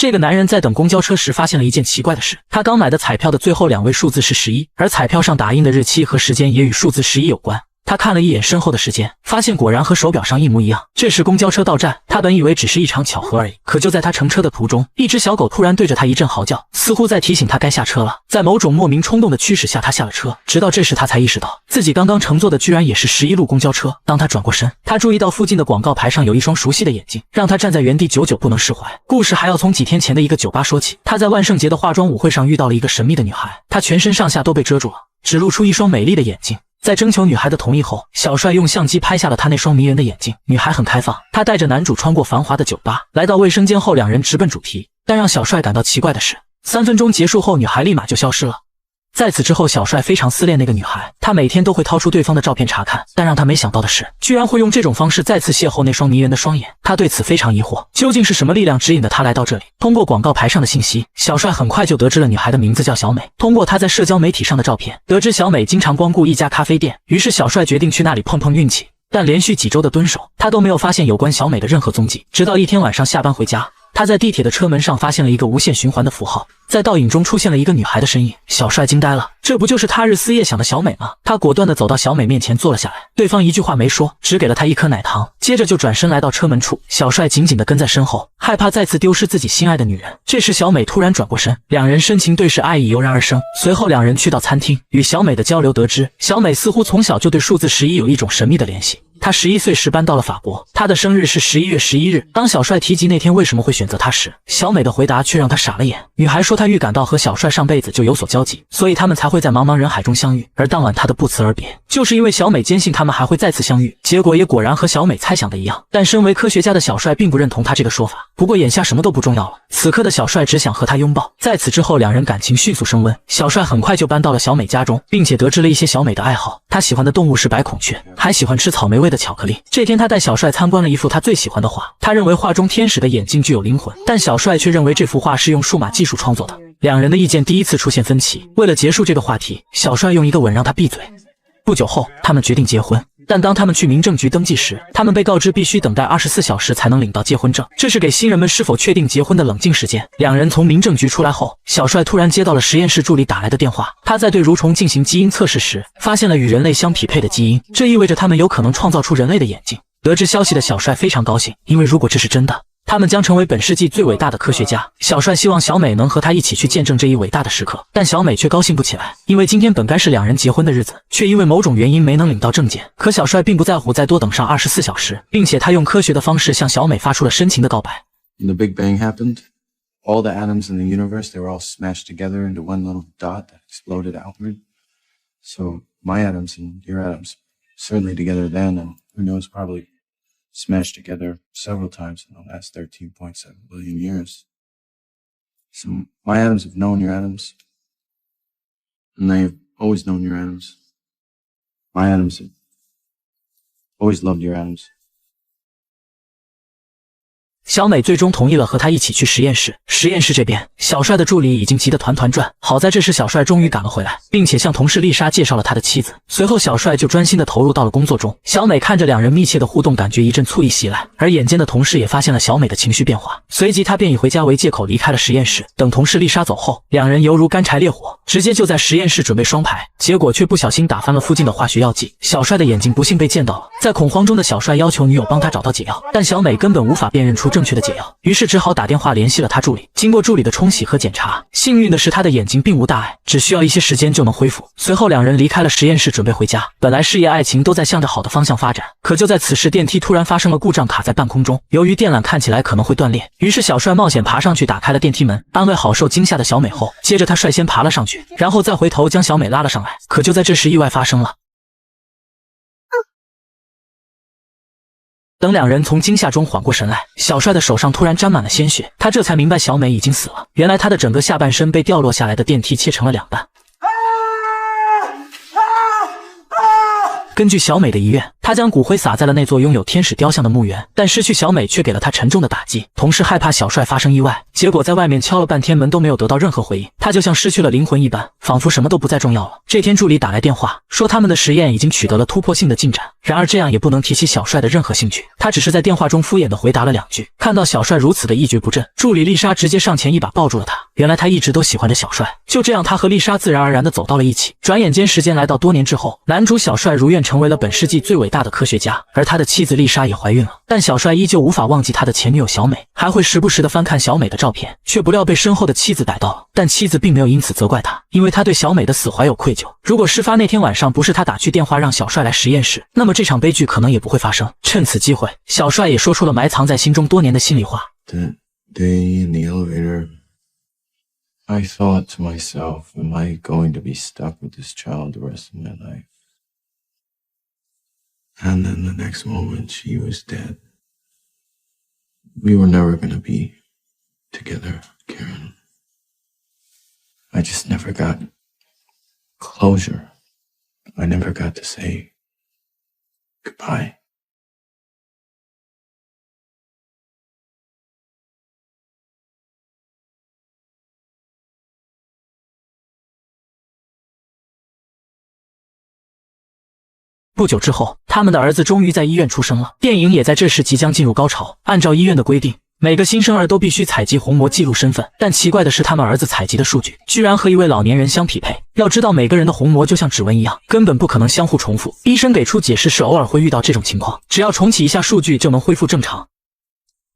这个男人在等公交车时发现了一件奇怪的事，他刚买的彩票的最后2位数字是11，而彩票上打印的日期和时间也与数字11有关。他看了一眼身后的时间，发现果然和手表上一模一样。这时公交车到站，他本以为只是一场巧合而已，可就在他乘车的途中，一只小狗突然对着他一阵嚎叫，似乎在提醒他该下车了。在某种莫名冲动的驱使下，他下了车。直到这时他才意识到，自己刚刚乘坐的居然也是11路公交车。当他转过身，他注意到附近的广告牌上有一双熟悉的眼睛，让他站在原地久久不能释怀。故事还要从几天前的一个酒吧说起。他在万圣节的化妆舞会上遇到了一个神秘的女孩，她全身上下都被遮住了，只露出一双美丽的眼睛。在征求女孩的同意后，小帅用相机拍下了她那双迷人的眼睛。女孩很开放，她带着男主穿过繁华的酒吧，来到卫生间后，2人直奔主题。但让小帅感到奇怪的是，3分钟结束后，女孩立马就消失了。在此之后，小帅非常思念那个女孩，他每天都会掏出对方的照片查看，但让他没想到的是，居然会用这种方式再次邂逅那双迷人的双眼。他对此非常疑惑，究竟是什么力量指引的他来到这里？通过广告牌上的信息，小帅很快就得知了女孩的名字叫小美。通过她在社交媒体上的照片，得知小美经常光顾一家咖啡店，于是小帅决定去那里碰碰运气。但连续几周的蹲守，他都没有发现有关小美的任何踪迹。直到一天晚上下班回家，他在地铁的车门上发现了一个无限循环的符号，在倒影中出现了一个女孩的身影。小帅惊呆了，这不就是他日思夜想的小美吗？他果断地走到小美面前坐了下来，对方一句话没说，只给了他一颗奶糖，接着就转身来到车门处。小帅紧紧地跟在身后，害怕再次丢失自己心爱的女人。这时小美突然转过身，2人深情对视，爱意油然而生。随后2人去到餐厅，与小美的交流得知，小美似乎从小就对数字11有一种神秘的联系。他11岁时搬到了法国，他的生日是11月11日。当小帅提及那天为什么会选择他时，小美的回答却让他傻了眼。女孩说她预感到和小帅上辈子就有所交集，所以他们才会在茫茫人海中相遇。而当晚他的不辞而别，就是因为小美坚信他们还会再次相遇。结果也果然和小美猜想的一样。但身为科学家的小帅并不认同他这个说法。不过眼下什么都不重要了，此刻的小帅只想和她拥抱。在此之后，2人感情迅速升温。小帅很快就搬到了小美家中，并且得知了一些小美的爱好。他喜欢的动物是白孔雀，还喜欢吃草莓味的巧克力。这天他带小帅参观了一幅他最喜欢的画，他认为画中天使的眼睛具有灵魂，但小帅却认为这幅画是用数码技术创作的。2人的意见第一次出现分歧。为了结束这个话题，小帅用一个吻让他闭嘴。不久后，他们决定结婚。但当他们去民政局登记时，他们被告知必须等待24小时才能领到结婚证，这是给新人们是否确定结婚的冷静时间。2人从民政局出来后，小帅突然接到了实验室助理打来的电话。他在对蠕虫进行基因测试时，发现了与人类相匹配的基因，这意味着他们有可能创造出人类的眼睛。得知消息的小帅非常高兴，因为如果这是真的，他们将成为本世纪最伟大的科学家。小帅希望小美能和他一起去见证这一伟大的时刻，但小美却高兴不起来，因为今天本该是2人结婚的日子，却因为某种原因没能领到证件。可小帅并不在乎再多等上24小时，并且他用科学的方式向小美发出了深情的告白。 When the Big Bang happened, all the atoms in the universe, they were all smashed together into one little dot that exploded outward. So my atoms and your atoms certainly together then, and who knows, probably smashed together several times in the last 13.7 billion years. So my atoms have known your atoms, and they have always known your atoms. My atoms have always loved your atoms. 小美最终同意了和他一起去实验室。实验室这边，小帅的助理已经急得团团转。好在这时小帅终于赶了回来，并且向同事丽莎介绍了他的妻子。随后小帅就专心地投入到了工作中。小美看着2人密切的互动，感觉一阵醋意袭来。而眼尖的同事也发现了小美的情绪变化，随即他便以回家为借口离开了实验室。等同事丽莎走后，2人犹如干柴烈火，直接就在实验室准备双排，结果却不小心打翻了附近的化学药剂。小帅的眼睛不幸被溅到了。在恐慌中的小帅要求女友帮他找到解药，但小美根本无法辨认出正确的解药，于是只好打电话联系了他助理。经过助理的冲洗和检查，幸运的是他的眼睛并无大碍，只需要一些时间就能恢复。随后2人离开了实验室，准备回家。本来事业爱情都在向着好的方向发展，可就在此时，电梯突然发生了故障，卡在半空中。由于电缆看起来可能会断裂，于是小帅冒险爬上去打开了电梯门，安慰好受惊吓的小美后，接着他率先爬了上去，然后再回头将小美拉了上来。可就在这时，意外发生了。等2人从惊吓中缓过神来，小帅的手上突然沾满了鲜血，他这才明白小美已经死了。原来他的整个下半身被掉落下来的电梯切成了2半。根据小美的遗愿，他将骨灰撒在了那座拥有天使雕像的墓园，但失去小美却给了他沉重的打击，同时害怕小帅发生意外，结果在外面敲了半天门都没有得到任何回应，他就像失去了灵魂一般，仿佛什么都不再重要了。这天助理打来电话，说他们的实验已经取得了突破性的进展，然而这样也不能提起小帅的任何兴趣，他只是在电话中敷衍地回答了2句。看到小帅如此的一蹶不振，助理丽莎直接上前一把抱住了他，原来他一直都喜欢着小帅。就这样，他和丽莎自然而然地走到了一起。转眼间时间来到多年之后，男主小帅如愿成为了本世纪最伟大的科学家，而他的妻子丽莎也怀孕了。但小帅依旧无法忘记他的前女友小美，还会时不时地翻看小美的照片，却不料被身后的妻子逮到了。但妻子并没有因此责怪他，因为他对小美的死怀有愧疚。如果事发那天晚上不是他打去电话让小帅来实验室，那么这场悲剧可能也不会发生。趁此机会，小帅也说出了埋藏在心中多年的心里话。 That day in the elevator, I thought to myself, am I going to be stuck with this child the rest of my life? And then the next moment, she was dead. We were never going to be together, Karen. I just never got closure. I never got to say goodbye. 不久之后，他们的儿子终于在医院出生了。电影也在这时即将进入高潮。按照医院的规定，每个新生儿都必须采集虹膜记录身份，但奇怪的是，他们儿子采集的数据居然和一位老年人相匹配。要知道，每个人的虹膜就像指纹一样，根本不可能相互重复。医生给出解释是，偶尔会遇到这种情况，只要重启一下数据就能恢复正常。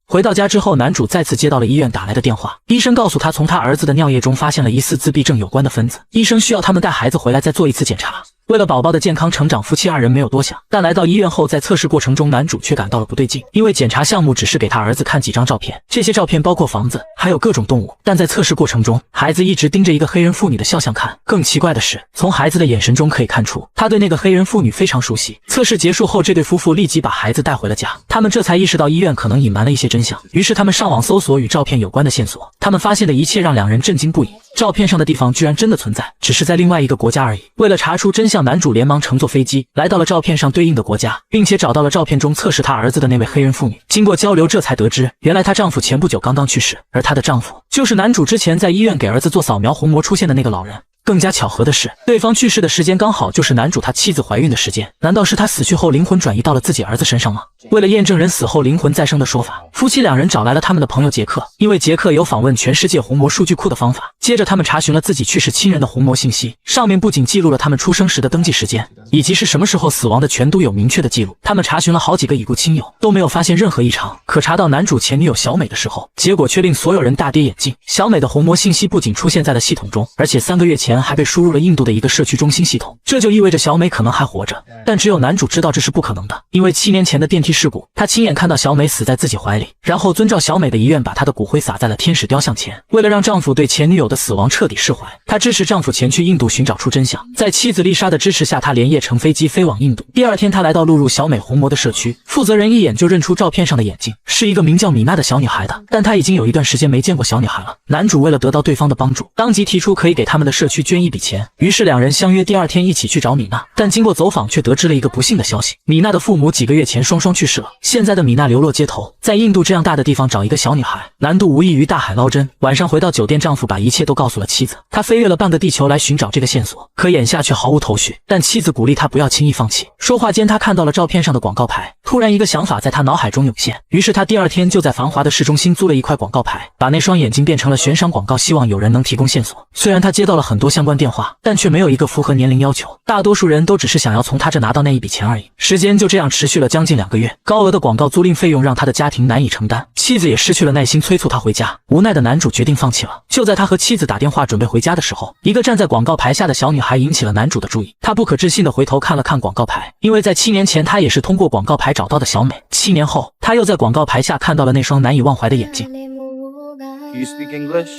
回到家之后，男主再次接到了医院打来的电话，医生告诉他，从他儿子的尿液中发现了疑似自闭症有关的分子，医生需要他们带孩子回来再做一次检查。为了宝宝的健康成长，夫妻2人没有多想，但来到医院后，在测试过程中，男主却感到了不对劲，因为检查项目只是给他儿子看几张照片，这些照片包括房子，还有各种动物，但在测试过程中，孩子一直盯着一个黑人妇女的肖像看。更奇怪的是，从孩子的眼神中可以看出，他对那个黑人妇女非常熟悉。测试结束后，这对夫妇立即把孩子带回了家，他们这才意识到医院可能隐瞒了一些真相，于是他们上网搜索与照片有关的线索，他们发现的一切让2人震惊不已。照片上的地方居然真的存在，只是在另外一个国家而已。为了查出真相，男主连忙乘坐飞机来到了照片上对应的国家，并且找到了照片中测试他儿子的那位黑人妇女。经过交流，这才得知，原来她丈夫前不久刚刚去世，而她的丈夫就是男主之前在医院给儿子做扫描虹膜出现的那个老人。更加巧合的是，对方去世的时间刚好就是男主他妻子怀孕的时间。难道是他死去后灵魂转移到了自己儿子身上吗？为了验证人死后灵魂再生的说法，夫妻2人找来了他们的朋友杰克，因为杰克有访问全世界虹膜数据库的方法。接着他们查询了自己去世亲人的虹膜信息，上面不仅记录了他们出生时的登记时间，以及是什么时候死亡的，全都有明确的记录。他们查询了好几个已故亲友，都没有发现任何异常。可查到男主前女友小美的时候，结果却令所有人大跌眼镜。小美的虹膜信息不仅出现在了系统中，而且3个月前还被输入了印度的一个社区中心系统，这就意味着小美可能还活着。但只有男主知道这是不可能的，因为7年前的电梯事故，他亲眼看到小美死在自己怀里，然后遵照小美的遗愿，把她的骨灰撒在了天使雕像前。为了让丈夫对前女友的死亡彻底释怀，她支持丈夫前去印度寻找出真相。在妻子丽莎的支持下，她连夜乘飞机飞往印度。第2天，她来到录入小美虹膜的社区，负责人一眼就认出照片上的眼睛是一个名叫米娜的小女孩的，但她已经有一段时间没见过小女孩了。男主为了得到对方的帮助，当即提出可以给他们的社区捐一笔钱。于是2人相约第2天一起去找米娜，但经过走访却得知了一个不幸的消息：米娜的父母几个月前双双去世了。现在的米娜流落街头，在印度这样大的地方找一个小女孩，难度无异于大海捞针。晚上回到酒店，丈夫把一切都告诉了妻子，他飞越了半个地球来寻找这个线索，可眼下却毫无头绪。但妻子鼓励他不要轻易放弃。说话间，他看到了照片上的广告牌，突然一个想法在他脑海中涌现，于是他第2天就在繁华的市中心租了一块广告牌，把那双眼睛变成了悬赏广告，希望有人能提供线索。虽然他接到了很多相关电话，但却没有一个符合年龄要求，大多数人都只是想要从他这拿到那一笔钱而已。时间就这样持续了将近2个月，高额的广告租赁费用让他的家庭难以承担，妻子也失去了耐心，催促他回家。无奈的男主决定放弃了。就在他和妻子打电话准备回家的时候，一个站在广告牌下的小女孩引起了男主的注意。他不可置信地回头看了看广告牌，因为在7年前他也是通过广告牌找到的小美。7年后，他又在广告牌下看到了那双难以忘怀的眼睛。Do you speak English?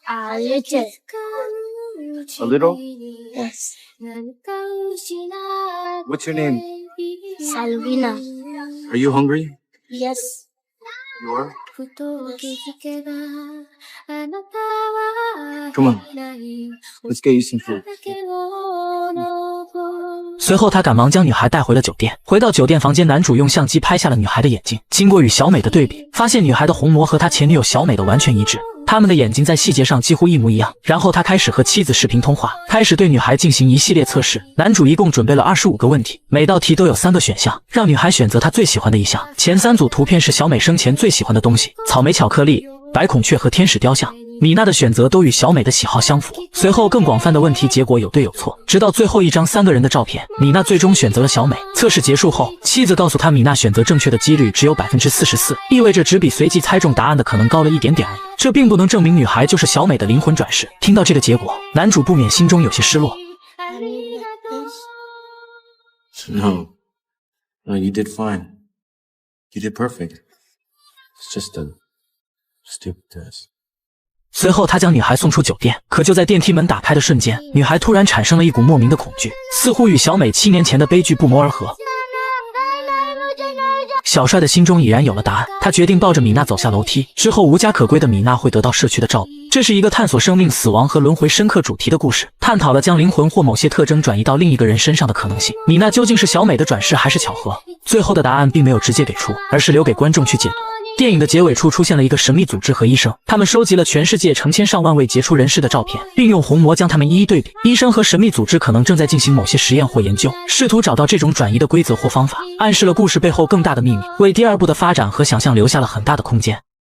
A little. A little? Yes. What's your name? Salvina. Are you hungry? Yes. You are? Come on. Let's get you some food. 随后他赶忙将女孩带回了酒店。回到酒店房间，男主用相机拍下了女孩的眼睛，经过与小美的对比，发现女孩的虹膜和他前女友小美的完全一致。他们的眼睛在细节上几乎一模一样。然后他开始和妻子视频通话，开始对女孩进行一系列测试。男主一共准备了25个问题，每道题都有3个选项，让女孩选择她最喜欢的一项。前3组图片是小美生前最喜欢的东西：草莓巧克力、白孔雀和天使雕像。米娜的选择都与小美的喜好相符。随后更广泛的问题结果有对有错，直到最后一张3个人的照片，米娜最终选择了小美。测试结束后，妻子告诉他，米娜选择正确的几率只有 44%， 意味着只比随机猜中答案的可能高了一点点而已。这并不能证明女孩就是小美的灵魂转世。听到这个结果，男主不免心中有些失落。 No, you did fine. You did perfect. It's just a stupid test. 随后他将女孩送出酒店，可就在电梯门打开的瞬间，女孩突然产生了一股莫名的恐惧，似乎与小美7年前的悲剧不谋而合。小帅的心中已然有了答案，他决定抱着米娜走下楼梯。之后无家可归的米娜会得到社区的照顾。这是一个探索生命、死亡和轮回深刻主题的故事，探讨了将灵魂或某些特征转移到另一个人身上的可能性。米娜究竟是小美的转世还是巧合？最后的答案并没有直接给出，而是留给观众去解读。电影的结尾处出现了一个神秘组织和医生，他们收集了全世界成千上万位杰出人士的照片，并用虹膜将他们一一对比。医生和神秘组织可能正在进行某些实验或研究，试图找到这种转移的规则或方法，暗示了故事背后更大的秘密，为第2部的发展和想象留下了很大的空间。